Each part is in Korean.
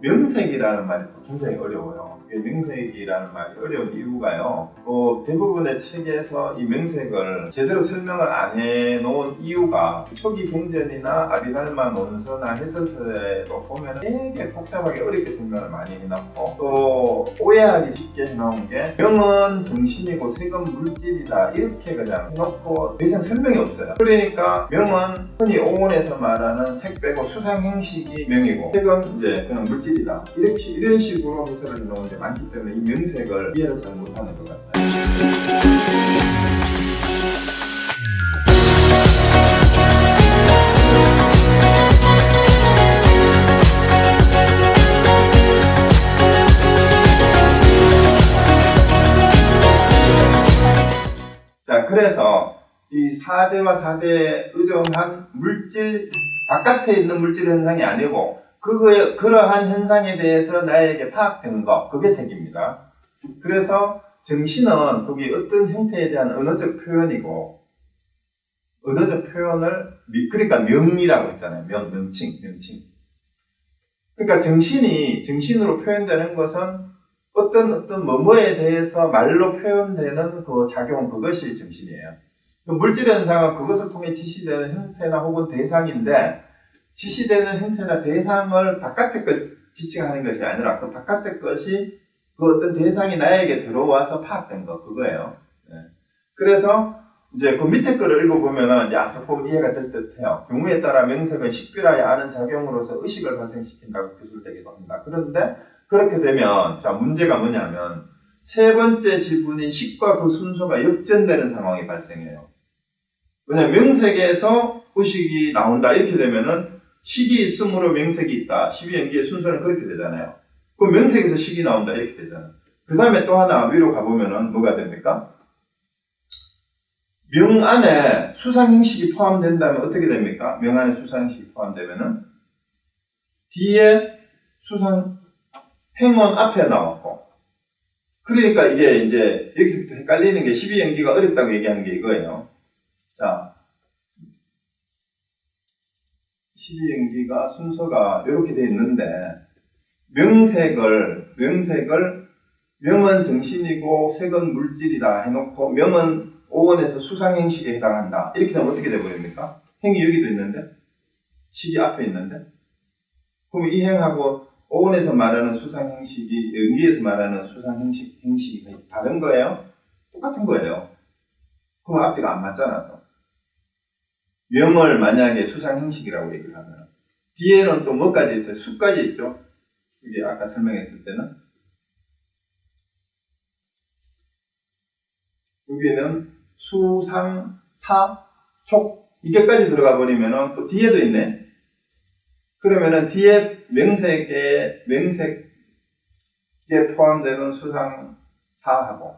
명색이라는 말이 또 굉장히 어려워요. 명색이라는 말이 어려운 이유가요. 대부분의 책에서 이 명색을 제대로 설명을 안 해놓은 이유가 초기 경전이나 아비달마 논서나 해설서에도 보면 되게 복잡하게 어렵게 설명을 많이 해놓고 또 오해하기 쉽게 해놓은 게 명은 정신이고 색은 물질이다 이렇게 그냥 해놓고 더 이상 설명이 없어요. 그러니까 명은 흔히 오온에서 말하는 색 빼고 수상 행식이 명이고 색은 이제 그냥 물질이다 이런 식으로 해석을 해놓은 게 많기 때문에 이 명색을 이해를 잘 못하는 것 같아요. 자, 그래서 이 4대와 4대에 의존한 물질, 바깥에 있는 물질 현상이 아니고 그러한 현상에 대해서 나에게 파악된 거, 그게 색입니다. 그래서 정신은 거기 어떤 형태에 대한 언어적 표현이고 언어적 표현을 그러니까 명이라고 했잖아요. 명칭. 그러니까 정신으로 표현되는 것은 어떤 뭐뭐에 대해서 말로 표현되는 그 작용, 그것이 정신이에요. 그 물질 현상은 그것을 통해 지시되는 형태나 혹은 대상인데 지시되는 형태나 대상을 바깥의 걸 지칭하는 것이 아니라 그 바깥의 것이 그 어떤 대상이 나에게 들어와서 파악된 거, 그거예요. 네. 그래서 이제 그 밑에 거를 읽어보면은 조금 이해가 될 듯해요. 경우에 따라 명색은 식별하여 아는 작용으로서 의식을 발생시킨다고 기술되기도 합니다. 그런데 그렇게 되면 자 문제가 뭐냐면 세 번째 지분인 식과 그 순서가 역전되는 상황이 발생해요. 왜냐면 명색에서 의식이 나온다 이렇게 되면은 식이 있으므로 명색이 있다. 12연기의 순서는 그렇게 되잖아요. 그럼 명색에서 식이 나온다 이렇게 되잖아요. 그 다음에 또 하나 위로 가보면은 뭐가 됩니까? 명 안에 수상행식이 포함된다면 어떻게 됩니까? 명 안에 수상행식이 포함되면은 뒤에 행은 앞에 나왔고 그러니까 이게 이제 여기서부터 헷갈리는 게 12연기가 어렵다고 얘기하는 게 이거예요. 자 12연기가 순서가 이렇게 되어 있는데 명색을 명은 정신이고 색은 물질이다 해놓고 명은 오원에서 수상행식에 해당한다 이렇게 되면 어떻게 돼버립니까? 행이 여기도 있는데 식이 앞에 있는데 그럼 이 행하고 오원에서 말하는 수상행식이 연기에서 말하는 수상행식이 다른 거예요? 똑같은 거예요. 그럼 앞뒤가 안 맞잖아. 또. 명을 만약에 수상행식이라고 얘기를 하면 뒤에는 또 뭐까지 있어요? 수까지 있죠? 이게 아까 설명했을 때는 여기에는 수, 상, 사, 촉 이게까지 들어가 버리면은 또 뒤에도 있네. 그러면은 뒤에 명색에 포함되는 수상, 사하고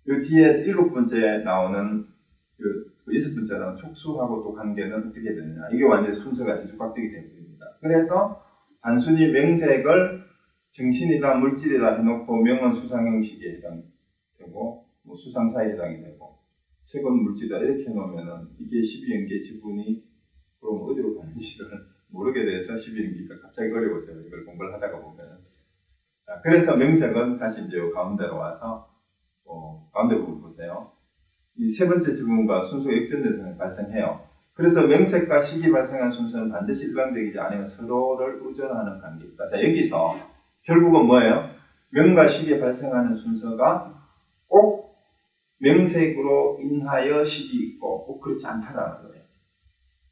요 뒤에 7번째 나오는 그 6번째는 촉수하고 또 관계는 어떻게 되느냐. 이게 완전히 순서가 뒤죽박죽이 되어버립니다. 그래서 단순히 명색을 정신이나 물질이라 해놓고 명은 수상형식에 해당되고 뭐 수상사에 해당이 되고 색은 물질이다 이렇게 해놓으면은 이게 12연계 지분이 그럼 어디로 가는지를 모르게 돼서 12연기가 갑자기 어려워져요. 이걸 공부를 하다가 보면. 자, 그래서 명색은 다시 이제 가운데로 와서 가운데 부분 보세요. 이 세 번째 지분과 순서 역전돼서 발생해요. 그래서 명색과 식이 발생한 순서는 반드시 일방적이지 않으면 서로를 의존하는 관계입니다. 자, 여기서 결국은 뭐예요? 명과 식이 발생하는 순서가 꼭 명색으로 인하여 식이 있고 꼭 그렇지 않다라는 거예요.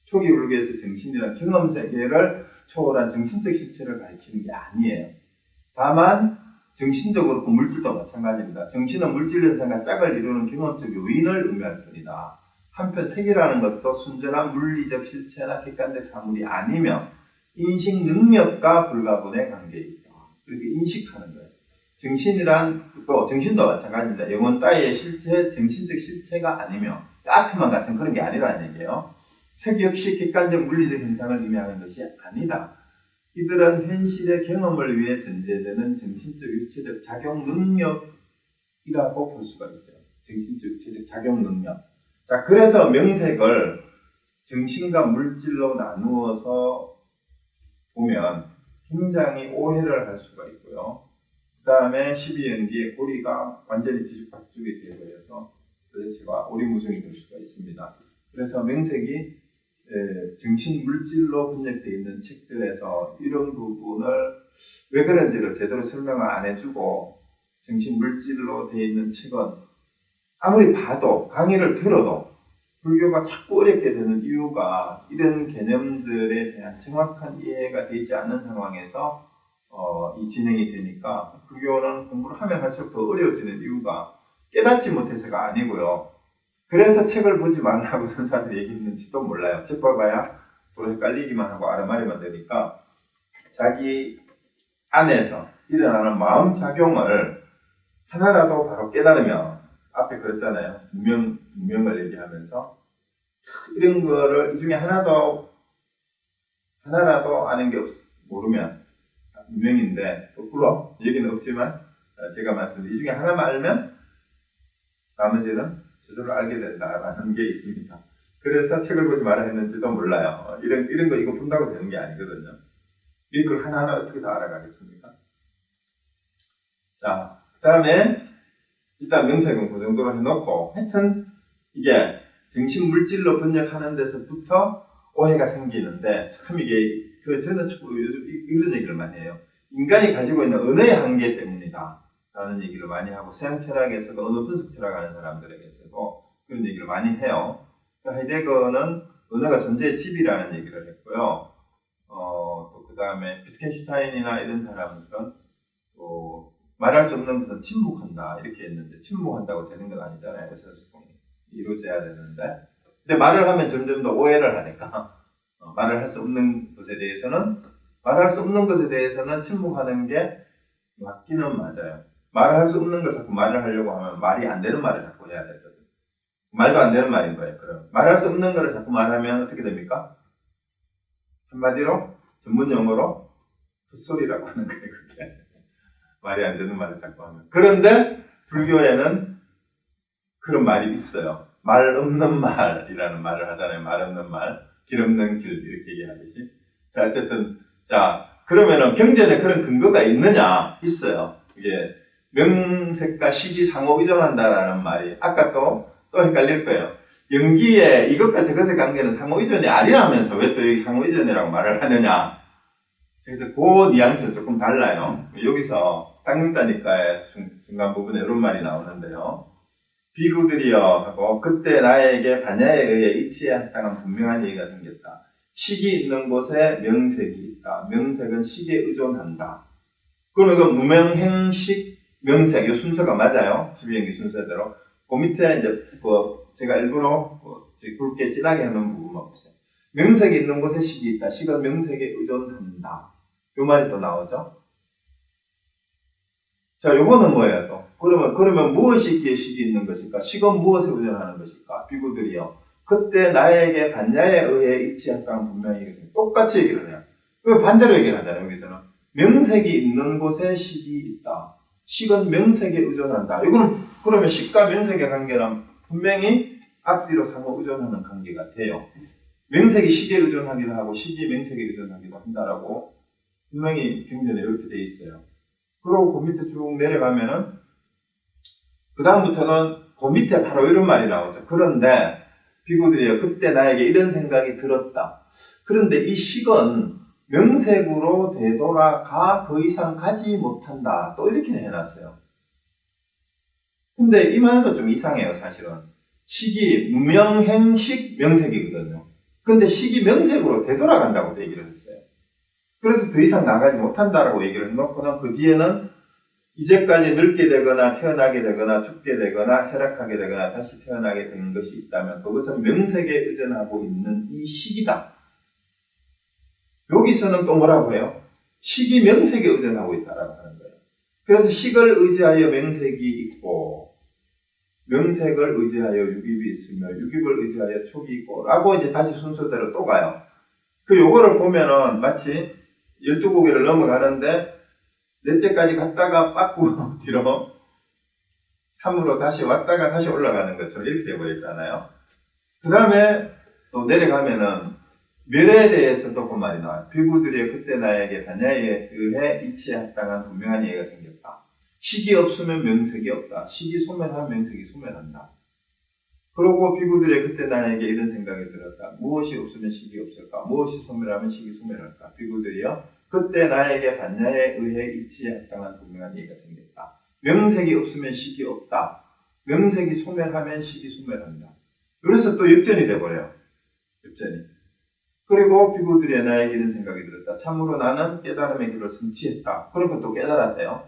초기 불교에서 정신이란 경험세계를 초월한 정신적 실체를 가리키는 게 아니에요. 다만 정신도 그렇고 물질도 마찬가지입니다. 정신은 물질 현상과 짝을 이루는 경험적 요인을 의미할 뿐이다. 한편 색이라는 것도 순전한 물리적 실체나 객관적 사물이 아니며 인식 능력과 불가분의 관계이다. 그렇게 인식하는 거예요. 정신도 마찬가지입니다. 영혼 따위의 실체, 정신적 실체가 아니며 아트만 같은 그런 게 아니라는 얘기예요. 색 역시 객관적 물리적 현상을 의미하는 것이 아니다. 이들은 현실의 경험을 위해 전제되는 정신적 육체적 작용 능력이라고 볼 수가 있어요. 정신적 육체적 작용 능력. 자, 그래서 명색을 정신과 물질로 나누어서 보면 굉장히 오해를 할 수가 있고요. 그 다음에 12연기의 고리가 완전히 뒤죽박죽이 되어버려서 도대체가 오리무중이 될 수가 있습니다. 그래서 명색이 정신 물질로 분열되어 있는 책들에서 이런 부분을 왜 그런지를 제대로 설명을 안 해주고 정신 물질로 되어 있는 책은 아무리 봐도 강의를 들어도 불교가 자꾸 어렵게 되는 이유가 이런 개념들에 대한 정확한 이해가 되지 않는 상황에서 이 진행이 되니까 불교는 공부를 하면 할수록 더 어려워지는 이유가 깨닫지 못해서가 아니고요. 그래서 책을 보지 말라고 선사들이 얘기했는지도 몰라요. 책 봐봐야 또 헷갈리기만 하고 아르마리만 되니까 자기 안에서 일어나는 마음작용을 하나라도 바로 깨달으면 앞에 그랬잖아요. 무명을 얘기하면서 이런 거를 이 중에 하나라도 아는 게 모르면 무명인데 거꾸로 얘기는 없지만 제가 말씀드린 이 중에 하나만 알면 나머지는 저절로 알게 된다라는 게 있습니다. 그래서 책을 보지 말아야 했는지도 몰라요. 이런 거 이거 본다고 되는 게 아니거든요. 이걸 하나하나 어떻게 다 알아가겠습니까? 자, 그 다음에 일단 명색은 그 정도로 해놓고 하여튼 이게 정신물질로 번역하는 데서부터 오해가 생기는데 참 이게 저는 자꾸 요즘 이런 얘기를 많이 해요. 인간이 가지고 있는 언어의 한계 때문이다 라는 얘기를 많이 하고 서양 철학에서도 언어 분석 철학하는 사람들에게서도 그런 얘기를 많이 해요. 하이데거는 언어가 존재의 집이라는 얘기를 했고요. 또 그 다음에 비트겐슈타인이나 이런 사람들은 또 말할 수 없는 것은 침묵한다 이렇게 했는데 침묵한다고 되는 건 아니잖아요. 의사소통이 이루어져야 되는데 근데 말을 하면 점점 더 오해를 하니까 말을 할 수 없는 것에 대해서는 침묵하는 게 맞기는 맞아요. 말을 할 수 없는 걸 자꾸 말을 하려고 하면 말이 안 되는 말을 자꾸 해야 되거든요. 말도 안 되는 말인 거예요. 그럼 말할 수 없는 거를 자꾸 말하면 어떻게 됩니까? 한마디로 전문 용어로 헛소리라고 하는 거예요. 그게 말이 안 되는 말을 자꾸 하면. 그런데 불교에는 그런 말이 있어요. 말 없는 말이라는 말을 하잖아요. 말 없는 말, 길 없는 길 이렇게 얘기하듯이. 자 어쨌든 그러면은 경전에 그런 근거가 있느냐? 있어요. 이게 명색과 식이 상호 의존한다라는 말이 아까 또 헷갈릴 거예요. 연기에 이것과 저것의 관계는 상호 의존이 아니라면서 왜 또 여기 상호 의존이라고 말을 하느냐? 그래서 그 뉘앙스는 조금 달라요. 여기서 쌍용따니까의 중간 부분에 이런 말이 나오는데요. 비구들이여 하고 그때 나에게 반야에 의해 이치에 합당한 분명한 얘기가 생겼다. 식이 있는 곳에 명색이 있다. 명색은 식에 의존한다. 그러면 이거 무명행식 명색 이 순서가 맞아요. 12연기 순서대로. 그 밑에 이제 제가 일부러 굵게 진하게 하는 부분만 보세요. 명색이 있는 곳에 식이 있다. 식은 명색에 의존한다. 요 말이 또 나오죠. 자, 요거는 뭐예요, 또? 그러면 무엇이 있기에 식이 있는 것일까? 식은 무엇에 의존하는 것일까? 비구들이요. 그때 나에게 반야에 의해 이치합당 분명히 똑같이 얘기를 해요. 왜 반대로 얘기를 하잖아요, 여기서는. 명색이 있는 곳에 식이 있다. 식은 명색에 의존한다. 이거는 그러면 식과 명색의 관계는 분명히 앞뒤로 상호 의존하는 관계가 돼요. 명색이 식에 의존하기도 하고 식이 명색에 의존하기도 한다라고 분명히 경전에 이렇게 돼 있어요. 그리고 그 밑에 쭉 내려가면은 그 다음부터는 그 밑에 바로 이런 말이 나오죠. 그런데 비구들이요 그때 나에게 이런 생각이 들었다. 그런데 이 식은 명색으로 되돌아가 그 이상 가지 못한다. 또 이렇게 해놨어요. 근데 이 말도 좀 이상해요. 사실은 식이 무명행식 명색이거든요. 근데 식이 명색으로 되돌아간다고 얘기를 했어요. 그래서 더 이상 나가지 못한다라고 얘기를 해놓고는 그 뒤에는 이제까지 늙게 되거나 태어나게 되거나 죽게 되거나 쇠락하게 되거나 다시 태어나게 된 것이 있다면 그것은 명색에 의존하고 있는 이 식이다. 여기서는 또 뭐라고 해요? 식이 명색에 의존하고 있다라고 하는 거예요. 그래서 식을 의지하여 명색이 있고 명색을 의지하여 유깁이 있으며 유깁을 의지하여 촉이 있고 라고 이제 다시 순서대로 또 가요. 요거를 보면은 마치 12고개를 넘어가는데 넷째까지 갔다가 빠꾸 뒤로 3으로 다시 왔다가 다시 올라가는 것처럼 이렇게 되어버렸잖아요. 그 다음에 또 내려가면은 멸에 대해서도 그 말이 나와요. 비구들이 그때 나에게 반야에 의해 이치에 합당한 분명한 이해가 생겼다. 식이 없으면 명색이 없다. 식이 소멸하면 명색이 소멸한다. 그러고 비구들의 그때 나에게 이런 생각이 들었다. 무엇이 없으면 식이 없을까? 무엇이 소멸하면 식이 소멸할까? 비구들이여 그때 나에게 반야에 의해 이치에 합당한 분명한 이해가 생겼다. 명색이 없으면 식이 없다. 명색이 소멸하면 식이 소멸한다. 그래서 또 역전이 돼버려요. 역전이. 그리고 비구들이 나에게 이런 생각이 들었다. 참으로 나는 깨달음의 길을 성취했다. 그런 것도 깨달았대요.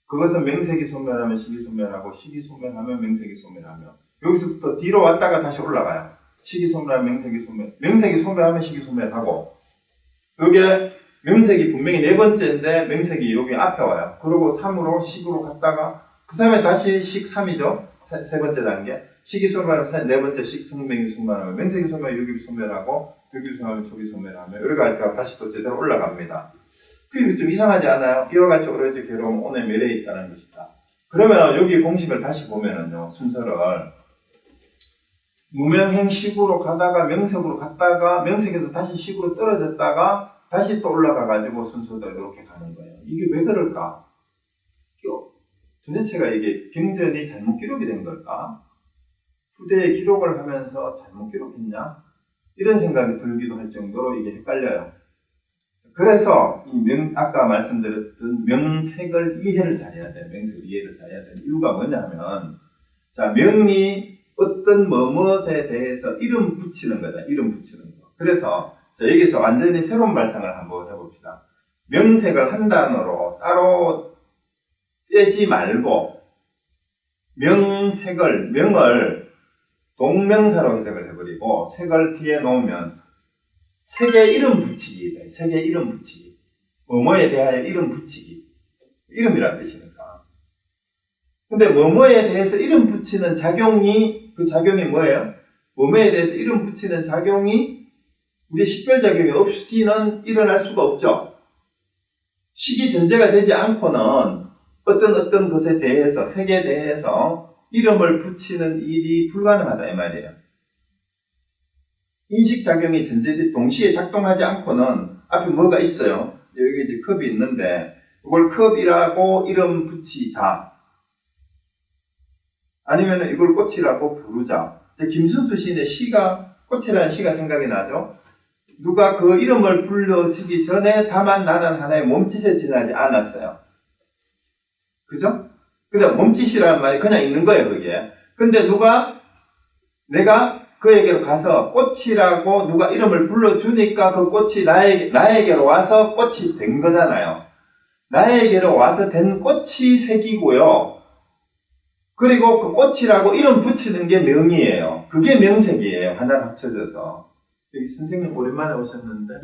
그것은 명색이 소멸하면 식이 소멸하고 식이 소멸하면 명색이 소멸하며 여기서부터 뒤로 왔다가 다시 올라가요. 식이 소멸하면 명색이 소멸, 명색이 소멸하면 식이 소멸하고 여기에 명색이 분명히 네 번째인데 명색이 여기 앞에 와요. 그리고 3으로 식으로 갔다가 그 다음에 다시 식 3이죠. 세 번째 단계. 식이 소멸하면 네 번째 식 성명이 소멸하면 명색이 소멸하면 여기 소멸하고 여기 소멸하면 저기 소멸하며 여기가 다시 또 제대로 올라갑니다. 그게 좀 이상하지 않아요? 이와 같이 오로지 괴로움 오늘 멸에 있다는 것이다. 그러면 여기 공식을 다시 보면은요, 순서를 무명행식으로 가다가 명색으로 갔다가 명색에서 다시 식으로 떨어졌다가 다시 또 올라가가지고 순서대로 이렇게 가는 거예요. 이게 왜 그럴까? 도대체가 이게 경전이 잘못 기록이 된 걸까? 후대에 기록을 하면서 잘못 기록했냐? 이런 생각이 들기도 할 정도로 이게 헷갈려요. 그래서 아까 말씀드렸던 명색을 이해를 잘해야 돼요. 명색을 이해를 잘해야 되는 이유가 뭐냐면, 자, 명이 어떤 무엇에 대해서 이름 붙이는 거다. 이름 붙이는 거. 그래서 자, 여기서 완전히 새로운 발상을 한번 해봅시다. 명색을 한 단어로 따로 떼지 말고 명을 동명사로 해석을 해버리고 색을 뒤에 놓으면 색의 이름 붙이기 돼. 색의 이름 붙이기. 뭐뭐에 대하여 이름 붙이기. 이름이란 뜻이니까. 근데 뭐뭐에 대해서 이름 붙이는 작용이, 그 작용이 뭐예요? 뭐뭐에 대해서 이름 붙이는 작용이 우리 식별작용이 없이는 일어날 수가 없죠. 식이 전제가 되지 않고는 어떤 것에 대해서, 색에 대해서 이름을 붙이는 일이 불가능하다 이 말이에요. 인식작용이 동시에 작동하지 않고는 앞에 뭐가 있어요. 여기 이제 컵이 있는데 이걸 컵이라고 이름 붙이자. 아니면 이걸 꽃이라고 부르자. 김순수 시인의 시가, 꽃이라는 시가 생각이 나죠. 누가 그 이름을 불러주기 전에 다만 나는 하나의 몸짓에 지나지 않았어요. 그죠? 그냥 몸짓이라는 말이 그냥 있는 거예요, 그게. 근데 내가 그에게로 가서 꽃이라고 누가 이름을 불러주니까 그 꽃이 나에게로 와서 꽃이 된 거잖아요. 나에게로 와서 된 꽃이 색이고요. 그리고 그 꽃이라고 이름 붙이는 게 명이에요. 그게 명색이에요. 하나 합쳐져서. 여기 선생님 오랜만에 오셨는데,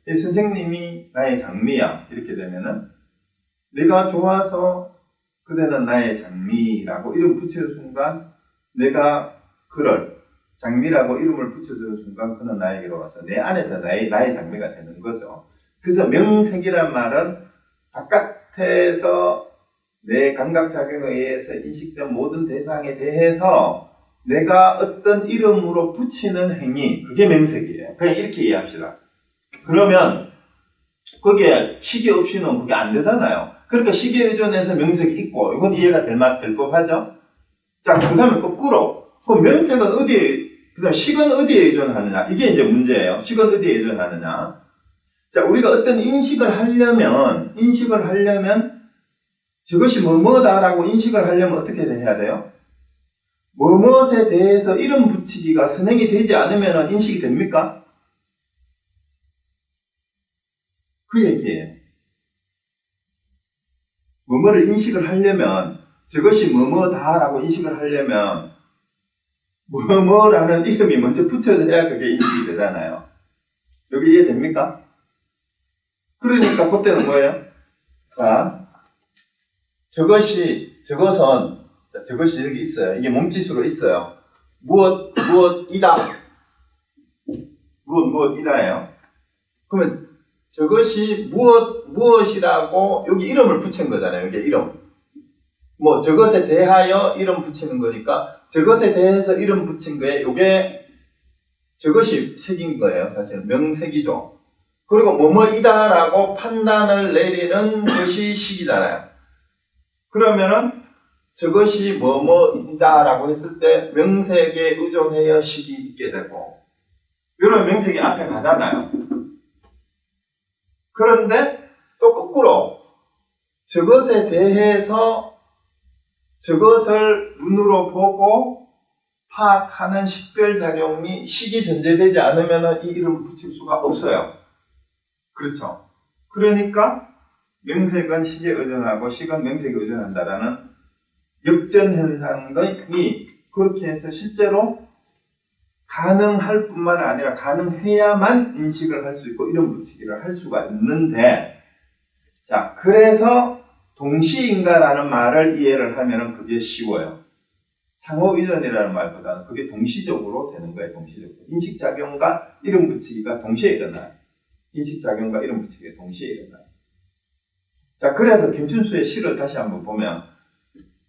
이 선생님이 나의 장미야. 이렇게 되면은, 내가 좋아서 그대는 나의 장미라고 이름 붙이는 순간, 내가 그를 장미라고 이름을 붙여주는 순간, 그는 나에게로 와서 내 안에서 나의 장미가 되는 거죠. 그래서 명색이란 말은 바깥에서 내 감각작용에 의해서 인식된 모든 대상에 대해서 내가 어떤 이름으로 붙이는 행위, 그게 명색이에요. 그냥 이렇게 이해합시다. 그러면 거기에 식이 없이는 그게 안 되잖아요. 그러니까 식에 의존해서 명색이 있고, 이건 이해가 될 법하죠? 자, 그 다음에 거꾸로. 그럼 명색은 그 다음 식은 어디에 의존하느냐? 이게 이제 문제예요. 식은 어디에 의존하느냐? 자, 우리가 어떤 인식을 하려면 저것이 뭐뭐다라고 인식을 하려면 어떻게 해야 돼요? 뭐뭐에 대해서 이름 붙이기가 선행이 되지 않으면 인식이 됩니까? 그 얘기예요. 뭐뭐를 인식을 하려면, 저것이 뭐뭐다라고 인식을 하려면 뭐뭐라는 이름이 먼저 붙여져야 그게 인식이 되잖아요. 여기 이해됩니까? 그러니까 그때는 뭐예요? 자, 저것이 여기 있어요. 이게 몸짓으로 있어요. 무엇이다. 무엇이다예요. 그러면 저것이 무엇이라고 여기 이름을 붙인 거잖아요. 이게 이름. 저것에 대하여 이름 붙이는 거니까 저것에 대해서 이름 붙인 거에 요게 저것이 색인 거예요. 사실은 명색이죠. 그리고 뭐뭐이다라고 판단을 내리는 것이 식이잖아요. 그러면은 저것이 뭐뭐이다라고 했을 때 명색에 의존하여 식이 있게 되고, 이런 명색이 앞에 가잖아요. 그런데 또 거꾸로 저것에 대해서 저것을 눈으로 보고 파악하는 식별작용이 식이 전제되지 않으면 이 이름을 붙일 수가 없어요. 그렇죠. 그러니까 명색은 식에 의존하고 식은 명색에 의존한다라는 역전현상이 그렇게 해서 실제로 가능할 뿐만 아니라 가능해야만 인식을 할 수 있고 이름 붙이기를 할 수가 있는데, 자, 그래서 동시인가라는 말을 이해를 하면은 그게 쉬워요. 상호의존이라는 말보다는 그게 동시적으로 되는 거예요. 동시적으로. 인식작용과 이름 붙이기가 동시에 일어나요. 인식작용과 이름 붙이기가 동시에 일어나요. 자, 그래서 김춘수의 시를 다시 한번 보면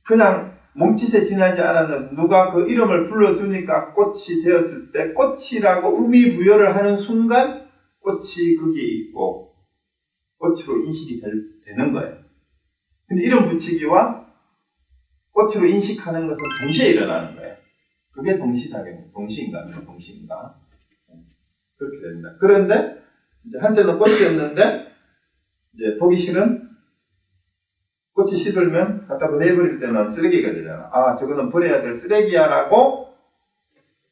그냥 몸짓에 지나지 않았는 누가 그 이름을 불러주니까 꽃이 되었을 때 꽃이라고 의미 부여를 하는 순간 꽃이 거기에 있고 꽃으로 인식이 되는 거예요. 근데 이름 붙이기와 꽃으로 인식하는 것은 동시에 일어나는 거예요. 그게 동시작용, 동시인가입니다. 동시인가. 그렇게 됩니다. 그런데 이제 한때는 꽃이었는데 이제 보기 싫은 꽃이 시들면 갖다 보내버릴 때는 쓰레기가 되잖아. 아, 저거는 버려야 될 쓰레기야 라고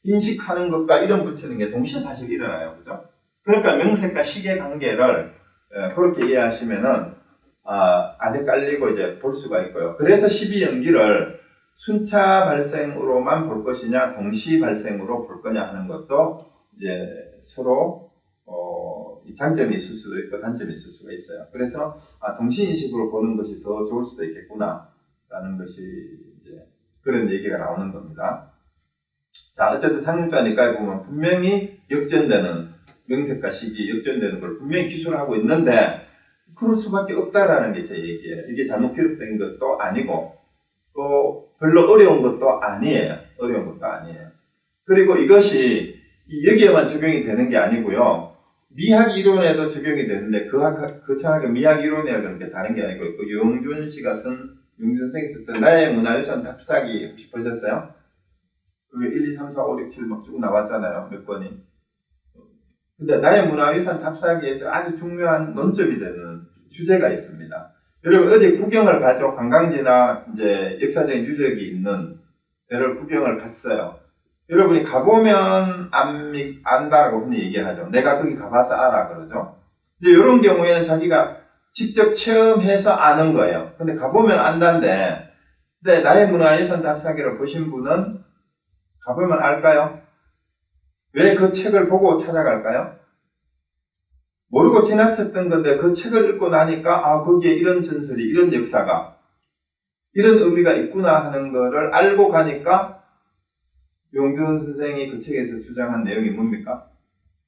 인식하는 것과 이름 붙이는 게 동시에 사실 일어나요. 그죠? 그러니까 명색과 식의 관계를 그렇게 이해하시면은 안 헷갈리고 이제 볼 수가 있고요. 그래서 12연기를 순차 발생으로만 볼 것이냐, 동시 발생으로 볼 거냐 하는 것도 이제 서로 장점이 있을 수도 있고 단점이 있을 수가 있어요. 그래서 동시인식으로 보는 것이 더 좋을 수도 있겠구나 라는 것이 이제 그런 얘기가 나오는 겁니다. 자, 어쨌든 상륙자니까 보면 분명히 역전되는 명색과 식이 역전되는 걸 분명히 기술하고 있는데 그럴 수밖에 없다라는 게 제 얘기예요. 이게 잘못 기록된 것도 아니고 또 별로 어려운 것도 아니에요. 어려운 것도 아니에요. 그리고 이것이 여기에만 적용이 되는 게 아니고요. 미학 이론에도 적용이 되는데 그 정확하게 미학 이론이라 그런 게 다른 게 아니고 그 유영준 씨가 유영준 선생이 썼던 나의 문화유산 답사기 혹시 보셨어요? 그게 1, 2, 3, 4, 5, 6, 7 막 쭉 나왔잖아요. 몇 번이. 근데 나의 문화유산 답사기에서 아주 중요한 논점이 되는 주제가 있습니다. 여러분 어디 구경을 가죠. 관광지나 이제 역사적인 유적이 있는 데를 구경을 갔어요. 여러분이 가보면 안다라고 흔히 얘기하죠. 내가 거기 가봐서 알아 그러죠. 근데 이런 경우에는 자기가 직접 체험해서 아는 거예요. 근데 가보면 안다인데, 근데 나의 문화유산 답사기를 보신 분은 가보면 알까요? 왜 그 책을 보고 찾아갈까요? 모르고 지나쳤던 건데 그 책을 읽고 나니까 거기에 이런 전설이, 이런 역사가, 이런 의미가 있구나 하는 거를 알고 가니까 유영준 선생이 그 책에서 주장한 내용이 뭡니까?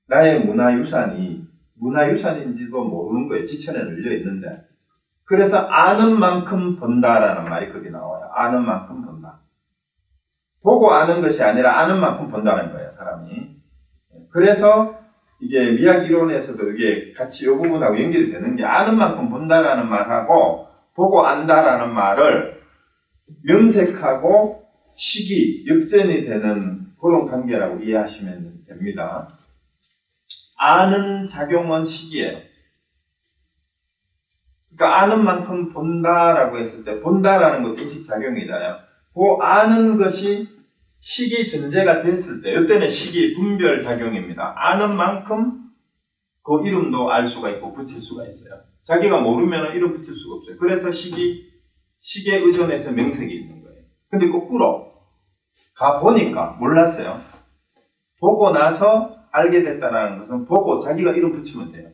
나의 문화유산이 문화유산인지도 모르는 거예요. 지천에 널려 있는데. 그래서 아는 만큼 본다라는 말이 거기 나와요. 아는 만큼 본다. 보고 아는 것이 아니라 아는 만큼 본다는 거예요, 사람이. 그래서 이게 미학 이론에서도 이게 같이 이 부분하고 연결이 되는 게 아는 만큼 본다라는 말하고 보고 안다라는 말을 명색하고 식이 역전이 되는 그런 관계라고 이해하시면 됩니다. 아는 작용은 식이에요. 그러니까 아는 만큼 본다라고 했을 때 본다라는 것도 인식작용이잖아요. 그 아는 것이 식이 전제가 됐을 때 이때는 식이 분별작용입니다. 아는 만큼 그 이름도 알 수가 있고 붙일 수가 있어요. 자기가 모르면 이름 붙일 수가 없어요. 그래서 식에 의존해서 명색이 있는 거예요. 근데 거꾸로 가보니까 몰랐어요. 보고 나서 알게 됐다는 것은 보고 자기가 이름 붙이면 돼요.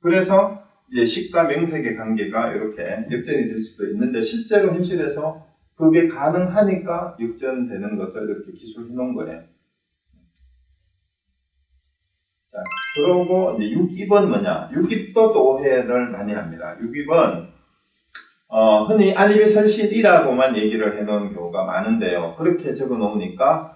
그래서 이제 식과 명색의 관계가 이렇게 역전이 될 수도 있는데 실제로 현실에서 그게 가능하니까 역전되는 것을 이렇게 기술해 놓은 거예요. 자, 그러고 이제 6입은 뭐냐? 6입도 또 오해를 많이 합니다. 6입은 흔히 안입의 설신이라고만 얘기를 해놓은 경우가 많은데요. 그렇게 적어 놓으니까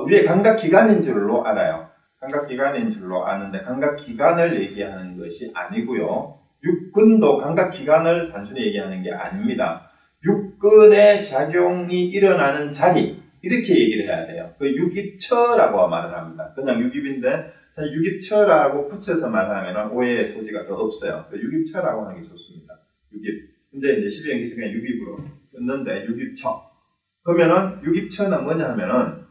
우리의 감각기관인 줄로 알아요. 감각기관인 줄로 아는데 감각기관을 얘기하는 것이 아니고요. 육근도 감각기관을 단순히 얘기하는 게 아닙니다. 육근의 작용이 일어나는 자리, 이렇게 얘기를 해야 돼요. 그 육입처라고 말을 합니다. 그냥 육입인데 사실 육입처라고 붙여서 말하면 오해의 소지가 더 없어요. 그 육입처라고 하는 게 좋습니다. 육입. 근데 이제 12연기에서 그냥 육입으로 끊는데 육입처. 그러면은 육입처는 뭐냐 하면은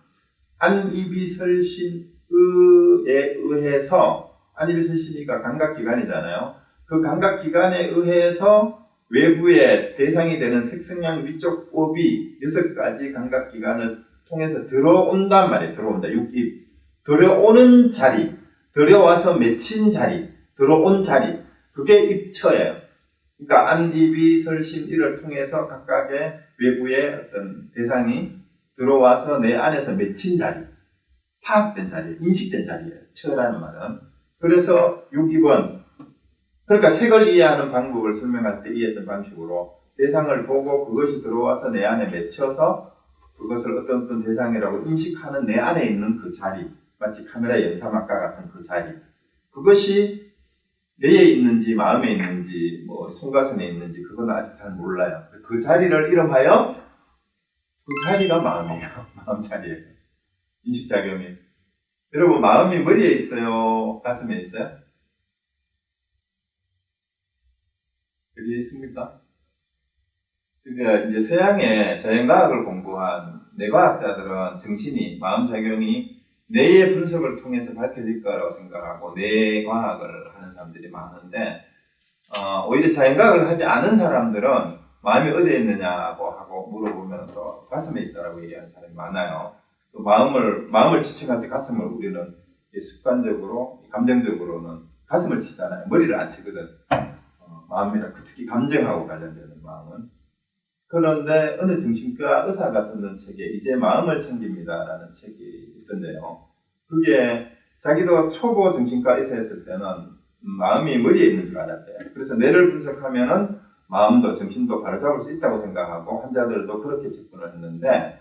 안이비설신의에 의해서, 안이비설신의가 감각기관이잖아요. 그 감각기관에 의해서 외부의 대상이 되는 색성량 위쪽 업이 6가지 감각기관을 통해서 들어온단 말이에요. 들어온다. 육입. 들어오는 자리, 들어와서 맺힌 자리, 들어온 자리, 그게 입처예요. 그러니까 안입이 설신 이를 통해서 각각의 외부의 어떤 대상이 들어와서 내 안에서 맺힌 자리, 파악된 자리, 인식된 자리예요. 처라는 말은. 그래서 6입은 그러니까 색을 이해하는 방법을 설명할 때 이해했던 방식으로 대상을 보고 그것이 들어와서 내 안에 맺혀서 그것을 어떤 대상이라고 인식하는 내 안에 있는 그 자리, 마치 카메라 연사막과 같은 그 자리, 그것이 뇌에 있는지 마음에 있는지 뭐 손가슴에 있는지 그건 아직 잘 몰라요. 그 자리를 이름하여 그 자리가 마음이에요. 마음 자리예요. 인식작용이. 여러분 마음이 머리에 있어요? 가슴에 있어요? 어디에 있습니까? 그러니까 이제 서양의 자연과학을 공부한 뇌과학자들은 정신이, 마음작용이 뇌의 분석을 통해서 밝혀질 거라고 생각하고 뇌과학을 하는 사람들이 많은데 오히려 자연과학을 하지 않은 사람들은 마음이 어디에 있느냐고 하고 물어보면 또 가슴에 있다라고 얘기하는 사람이 많아요. 또 마음을 지칭할 때 가슴을 우리는 습관적으로, 감정적으로는 가슴을 치잖아요. 머리를 안 치거든. 마음이랑 특히 감정하고 관련되는 마음은. 그런데 어느 정신과 의사가 썼는 책에 이제 마음을 챙깁니다라는 책이 있던데요. 그게 자기도 초보 정신과 의사였을 때는 마음이 머리에 있는 줄 알았대요. 그래서 뇌를 분석하면은 마음도 정신도 바로잡을 수 있다고 생각하고 환자들도 그렇게 접근을 했는데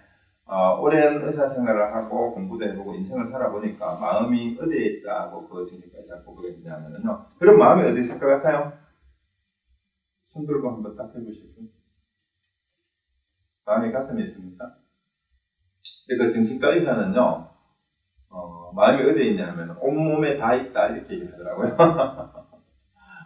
오랜 의사 생활을 하고 공부도 해보고 인생을 살아보니까 마음이 어디에 있다고 그 정신과 의사가 보고가 있냐면요. 그럼 마음이 어디에 있을 것 같아요? 손 들고 한번 딱 해보시고. 마음이 가슴에 있습니까? 근데 그 정신과 의사는요, 마음이 어디에 있냐 하면 온몸에 다 있다 이렇게 얘기하더라고요.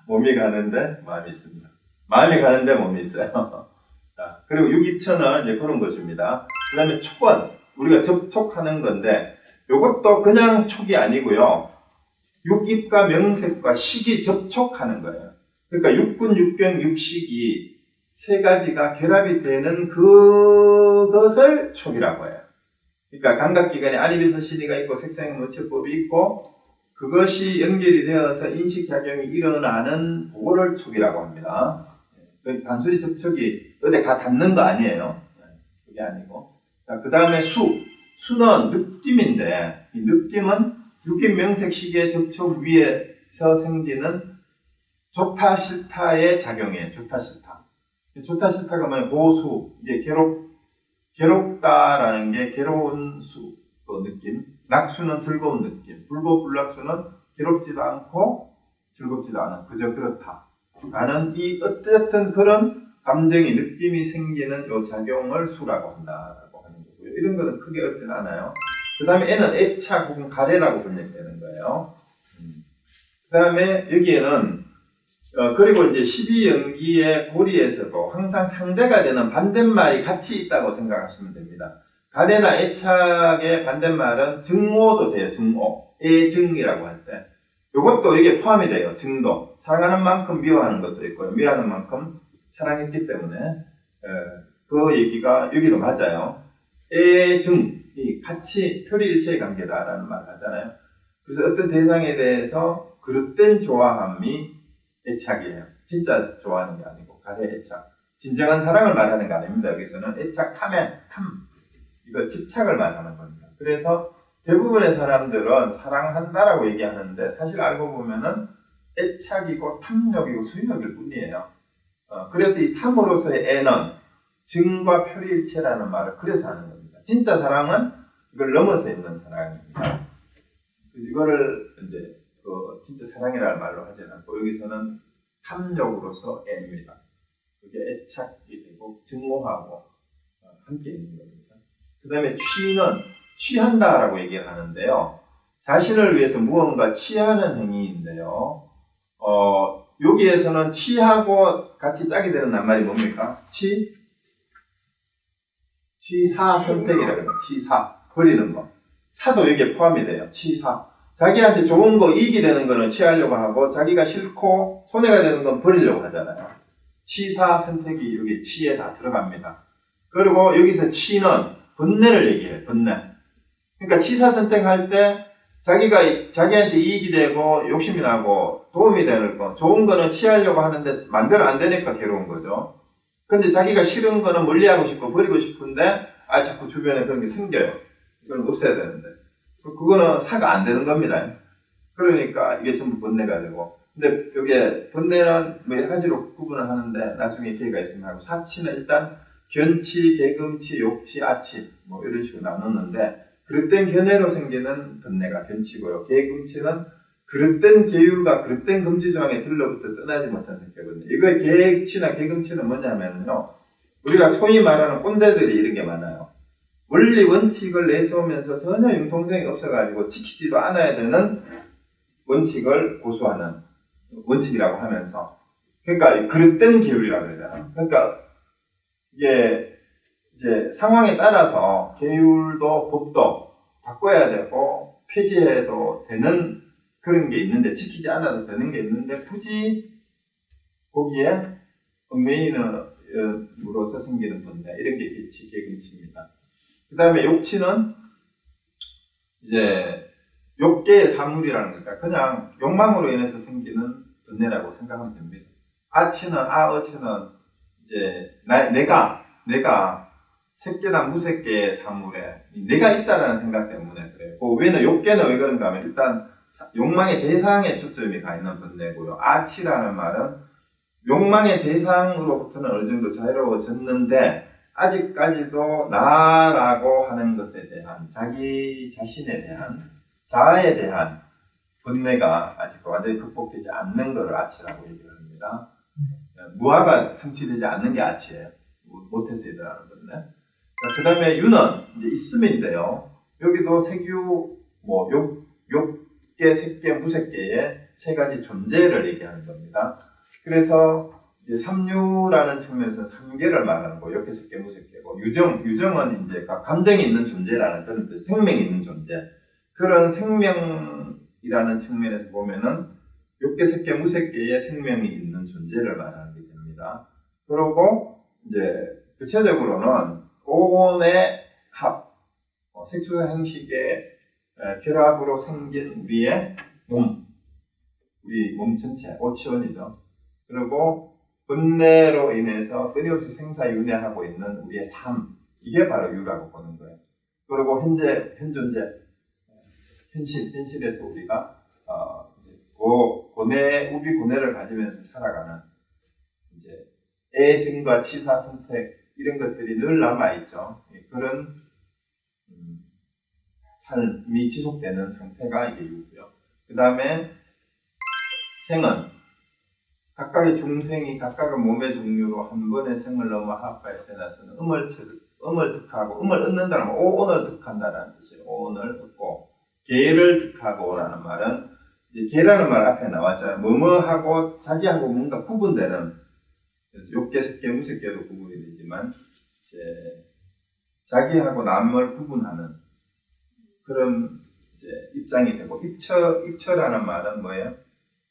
몸이 가는데 마음이 있습니다. 마음이 가는데 몸이 있어요. 자, 그리고 육입처는 이제 그런 것입니다. 그 다음에 촉은 우리가 접촉하는 건데 이것도 그냥 촉이 아니고요. 육입과 명색과 식이 접촉하는 거예요. 그러니까 육군, 육병, 육식이 세 가지가 결합이 되는 그것을 촉이라고 해요. 그러니까 감각기관에 안입에서신의가 있고 색상 노처법이 있고 그것이 연결이 되어서 인식작용이 일어나는 그거를 촉이라고 합니다. 단순히 접촉이 어디 다 닿는 거 아니에요. 그게 아니고. 자, 그 다음에 수는 느낌인데 이 느낌은 육인 명색식의 접촉 위에서 생기는 좋다 싫다의 작용이에요. 좋다 싫다. 좋다 싫다가 뭐냐, 고수, 이게 괴롭다라는 게 괴로운 수, 그 느낌. 낙수는 즐거운 느낌. 불고불락수는 괴롭지도 않고 즐겁지도 않은, 그저 그렇다. 라는 이 어쨌든 그런 감정이, 느낌이 생기는 요 작용을 수라고 한다라고 하는 거고요. 이런 거는 크게 어렵진 않아요. 그 다음에 N은 애착 혹은 가래라고 분류되는 거예요. 그 다음에 여기에는 그리고 이제 12연기의 고리에서도 항상 상대가 되는 반대말이 같이 있다고 생각하시면 됩니다. 가래나 애착의 반대말은 증오도 돼요. 증오. 애증이라고 할 때. 이것도 이게 포함이 돼요. 증도. 사랑하는 만큼 미워하는 것도 있고요. 미워하는 만큼 사랑했기 때문에 그 얘기가 여기도 맞아요. 애증이 같이 표리일체의 관계다라는 말을 하잖아요. 그래서 어떤 대상에 대해서 그릇된 좋아함이 애착이에요. 진짜 좋아하는 게 아니고 가래 애착. 진정한 사랑을 말하는 게 아닙니다. 여기서는 애착, 탐, 이거 집착을 말하는 겁니다. 그래서 대부분의 사람들은 사랑한다라고 얘기하는데 사실 알고 보면은 애착이고 탐욕이고 소유욕일 뿐이에요. 그래서 이 탐으로서의 애는 증과 표리일체라는 말을 그래서 하는 겁니다. 진짜 사랑은 이걸 넘어서 있는 사랑입니다. 그래서 이거를 이제 진짜 사랑이라는 말로 하지 않고 여기서는 탐욕으로서 애입니다. 그게 애착이 되고 증오하고 함께 있는 겁니다. 그 다음에 취는 취한다라고 얘기를 하는데요. 자신을 위해서 무언가 취하는 행위인데요. 여기에서는 취하고 같이 짝이 되는 낱말이 뭡니까? 취사 선택이라고 해요. 취사 버리는 거. 사도 여기에 포함이 돼요. 취사. 자기한테 좋은 거 이익이 되는 거는 취하려고 하고 자기가 싫고 손해가 되는 건 버리려고 하잖아요. 취사 선택이 여기 취에 다 들어갑니다. 그리고 여기서 취는 번뇌를 얘기해요. 번뇌. 그러니까 취사 선택할 때 자기한테 이익이 되고 욕심이 나고 도움이 되는 거 좋은 거는 취하려고 하는데 만들어 안 되니까 괴로운 거죠. 근데 자기가 싫은 거는 멀리하고 싶고 버리고 싶은데 자꾸 주변에 그런 게 생겨요. 이건 없애야 되는데 그거는 사가 안 되는 겁니다. 그러니까 이게 전부 번뇌가 되고 근데 여기에 번뇌는 뭐 여러 가지로 구분을 하는데 나중에 기회가 있으면 하고 사치는 일단 견치, 계금치, 욕치, 아치 뭐 이런 식으로 나눴는데 그릇된 견해로 생기는 번뇌가 견치고요. 계금치는 그릇된 계율과 그릇된 금지조항의 들로부터 떠나지 못한 성격이거든요. 이거의 계치나 계금치는 뭐냐면요. 우리가 소위 말하는 꼰대들이 이런 게 많아요. 원리 원칙을 내세우면서 전혀 융통성이 없어가지고 지키지도 않아야 되는 원칙을 고수하는 원칙이라고 하면서 그러니까 그릇된 계율이라고 그러잖아요. 그러니까 이게 이제 상황에 따라서 계율도 법도 바꿔야 되고 폐지해도 되는 그런 게 있는데 지키지 않아도 되는 게 있는데 굳이 거기에 얽매이는으로서 생기는 번뇌 이런 게 계치, 계금치입니다. 그 다음에 욕치는 이제 욕계의 사물이라는 거니까 그냥 욕망으로 인해서 생기는 번뇌라고 생각하면 됩니다. 아어치는 이제 내가 색계나 무색계의 사물에 내가 있다라는 생각 때문에 그래요. 그 외에는 욕계는 왜 그런가 하면 일단 욕망의 대상에 초점이 가 있는 번뇌고요. 아치라는 말은 욕망의 대상으로부터는 어느 정도 자유로워졌는데 아직까지도 나라고 하는 것에 대한 자기 자신에 대한 자아에 대한 번뇌가 아직도 완전히 극복되지 않는 것을 아치라고 얘기를 합니다. 무아가 성취되지 않는 게 아치예요. 못해서 일어나는 번뇌. 그 다음에 유는 이제 있음인데요. 여기도 색유, 욕계, 색계, 무색계의 세 가지 존재를 얘기하는 겁니다. 그래서 이제 삼유라는 측면에서 3개를 말하는 거, 욕계, 색계, 무색계고, 유정은 이제 감정이 있는 존재라는 그런 뜻, 생명이 있는 존재. 그런 생명이라는 측면에서 보면은 욕계, 색계, 무색계의 생명이 있는 존재를 말하게 됩니다. 그리고 이제 구체적으로는 오온의 합, 색수 형식의 결합으로 생긴 우리의 몸, 우리 몸 전체, 오치원이죠. 그리고 번뇌로 인해서 끊임없이 생사윤회하고 있는 우리의 삶, 이게 바로 유라고 보는 거예요. 그리고 현존재, 현실에서 우리가 우비고뇌를 가지면서 살아가는 이제 애증과 치사 선택 이런 것들이 늘 남아있죠. 그런 삶이 지속되는 상태가 이게 유고요. 그 다음에 생은 각각의 중생이 각각의 몸의 종류로 한 번의 생을 넘어 합하에 태어나서는 음을 득하고, 음을 얻는다는 건 오온을 득한다라는 뜻이에요. 오온을 얻고 계를 득하고라는 말은 이제 계라는 말 앞에 나왔잖아요. 뭐뭐하고 자기하고 뭔가 구분되는, 그래서 욕계, 색계, 무색계도 구분이 되지만 이제 자기하고 남을 구분하는 그런 이제 입장이 되고, 입처라는 말은 뭐예요?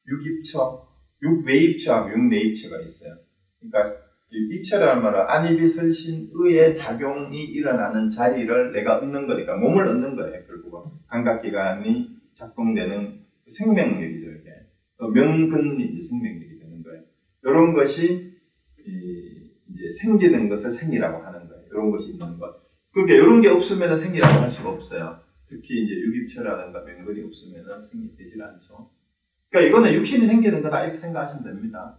육입처, 육외입처하고 육내입처가 있어요. 그러니까 입처라는 말은 안입이 설신 의의 작용이 일어나는 자리를 내가 얻는 거니까 몸을 얻는 거예요. 결국은 감각기관이 작동되는 생명력이죠. 이게 명근이 이제 생명력이 되는 거예요. 이런 것이 이제 생기는 것을 생이라고 하는 거예요. 이런 것이 있는 것. 그러니까 이런 게 없으면 생이라고 할 수가 없어요. 특히 이제 육입처라든가 명근이 없으면 생이 되질 않죠. 그러니까 이거는 육신이 생기는 거다 이렇게 생각하시면 됩니다.